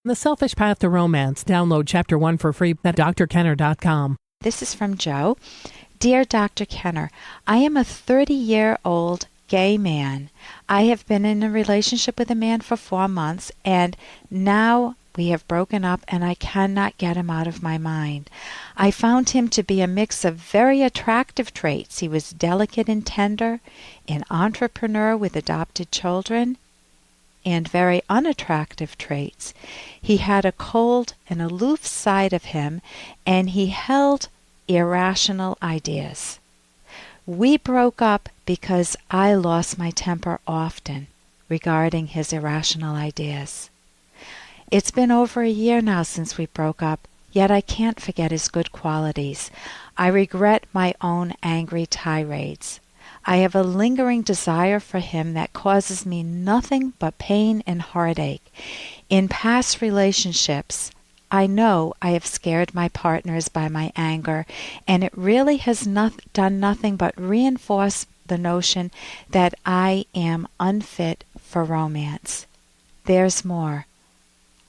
The Selfish Path to Romance. Download Chapter 1 for free at drkenner.com. This is from Joe. Dear Dr. Kenner, I am a 30-year-old gay man. I have been in a relationship with a man for 4 months, and now we have broken up, and I cannot get him out of my mind. I found him to be a mix of very attractive traits. He was delicate and tender, an entrepreneur with adopted children, and very unattractive traits. He had a cold and aloof side of him, and he held irrational ideas. We broke up because I lost my temper often regarding his irrational ideas. It's been over a year now since we broke up, yet I can't forget his good qualities. I regret my own angry tirades. I have a lingering desire for him that causes me nothing but pain and heartache. In past relationships, I know I have scared my partners by my anger, and it really has done nothing but reinforce the notion that I am unfit for romance. There's more.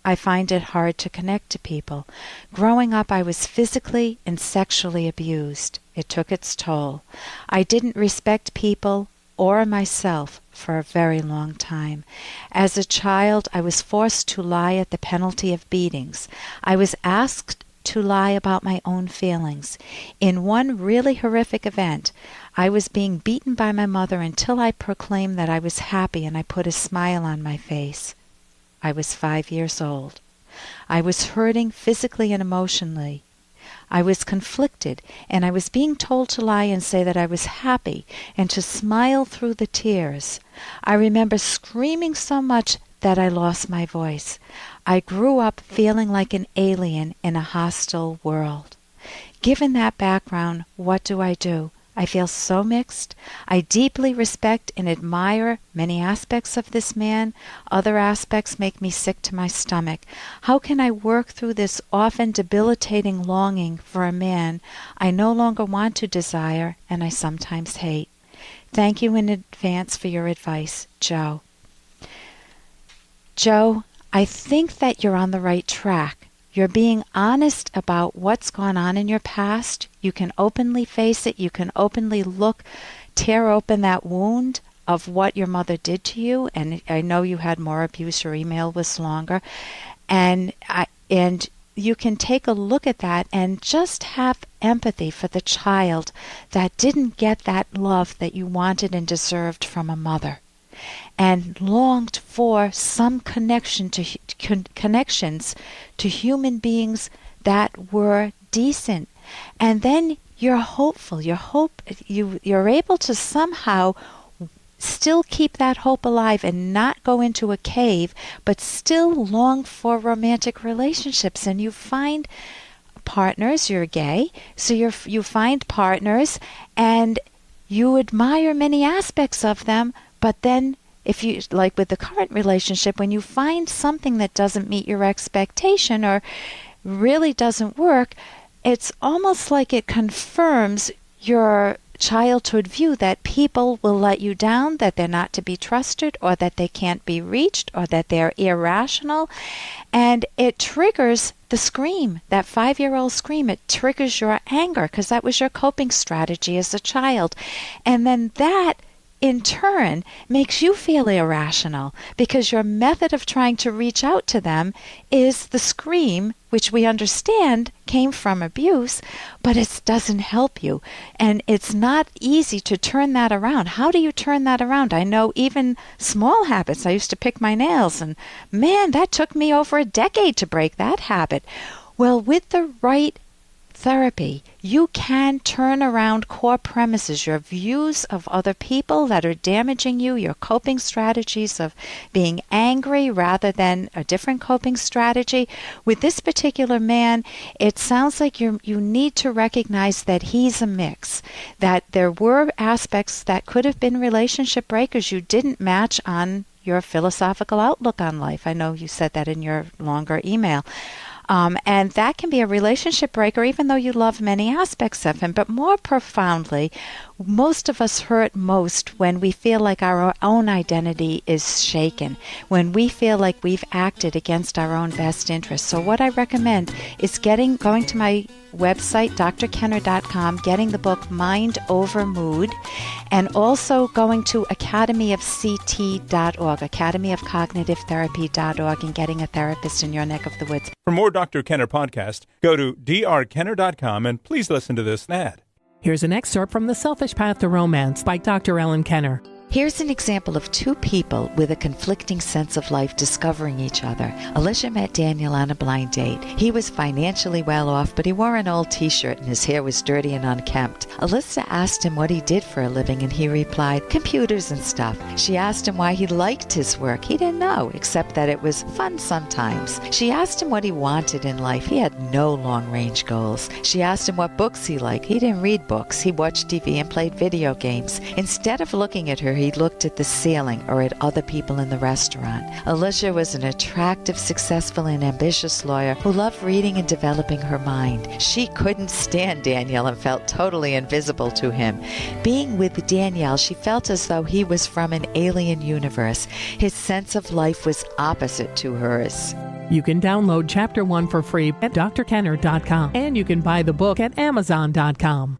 I find it hard to connect to people. Growing up, I was physically and sexually abused. It took its toll. I didn't respect people or myself for a very long time. As a child, I was forced to lie at the penalty of beatings. I was asked to lie about my own feelings. In one really horrific event, I was being beaten by my mother until I proclaimed that I was happy and I put a smile on my face. I was 5 years old. I was hurting physically and emotionally. I was conflicted, and I was being told to lie and say that I was happy and to smile through the tears. I remember screaming so much that I lost my voice. I grew up feeling like an alien in a hostile world. Given that background, what do? I feel so mixed. I deeply respect and admire many aspects of this man. Other aspects make me sick to my stomach. How can I work through this often debilitating longing for a man I no longer want to desire and I sometimes hate? Thank you in advance for your advice, Joe. Joe, I think that you're on the right track. You're being honest about what's gone on in your past. You can openly face it. You can openly tear open that wound of what your mother did to you. And I know you had more abuse. Your email was longer. And you can take a look at that and just have empathy for the child that didn't get that love that you wanted and deserved from a mother, and longed for some connections to human beings that were decent. And then you're hopeful. You're able to somehow still keep that hope alive and not go into a cave, but still long for romantic relationships. And you find partners. You're gay, so you find partners, and you admire many aspects of them. But then, if you, like with the current relationship, when you find something that doesn't meet your expectation or really doesn't work, it's almost like it confirms your childhood view that people will let you down, that they're not to be trusted, or that they can't be reached, or that they're irrational. And it triggers the scream, that 5-year-old scream. It triggers your anger because that was your coping strategy as a child. And then that in turn makes you feel irrational because your method of trying to reach out to them is the scream, which we understand came from abuse, but it doesn't help you. And it's not easy to turn that around. How do you turn that around? I know even small habits. I used to pick my nails, and man, that took me over a decade to break that habit. Well, with the right therapy, you can turn around core premises, your views of other people that are damaging you, your coping strategies of being angry rather than a different coping strategy. With this particular man, it sounds like you need to recognize that he's a mix, that there were aspects that could have been relationship breakers. You didn't match on your philosophical outlook on life. I know you said that in your longer email. And that can be a relationship breaker, even though you love many aspects of him. But more profoundly, most of us hurt most when we feel like our own identity is shaken, when we feel like we've acted against our own best interests. So what I recommend is going to my website, drkenner.com, getting the book Mind Over Mood, and also going to academyofct.org, academyofcognitivetherapy.org, and getting a therapist in your neck of the woods. For more Dr. Kenner podcast, go to drkenner.com and please listen to this ad. Here's an excerpt from The Selfish Path to Romance by Dr. Ellen Kenner. Here's an example of two people with a conflicting sense of life discovering each other. Alicia met Daniel on a blind date. He was financially well off, but he wore an old t-shirt and his hair was dirty and unkempt. Alyssa asked him what he did for a living and he replied, computers and stuff. She asked him why he liked his work. He didn't know, except that it was fun sometimes. She asked him what he wanted in life. He had no long-range goals. She asked him what books he liked. He didn't read books. He watched TV and played video games. Instead of looking at her, he looked at the ceiling or at other people in the restaurant. Alicia was an attractive, successful, and ambitious lawyer who loved reading and developing her mind. She couldn't stand Daniel and felt totally invisible to him. Being with Daniel, she felt as though he was from an alien universe. His sense of life was opposite to hers. You can download Chapter 1 for free at drkenner.com, and you can buy the book at amazon.com.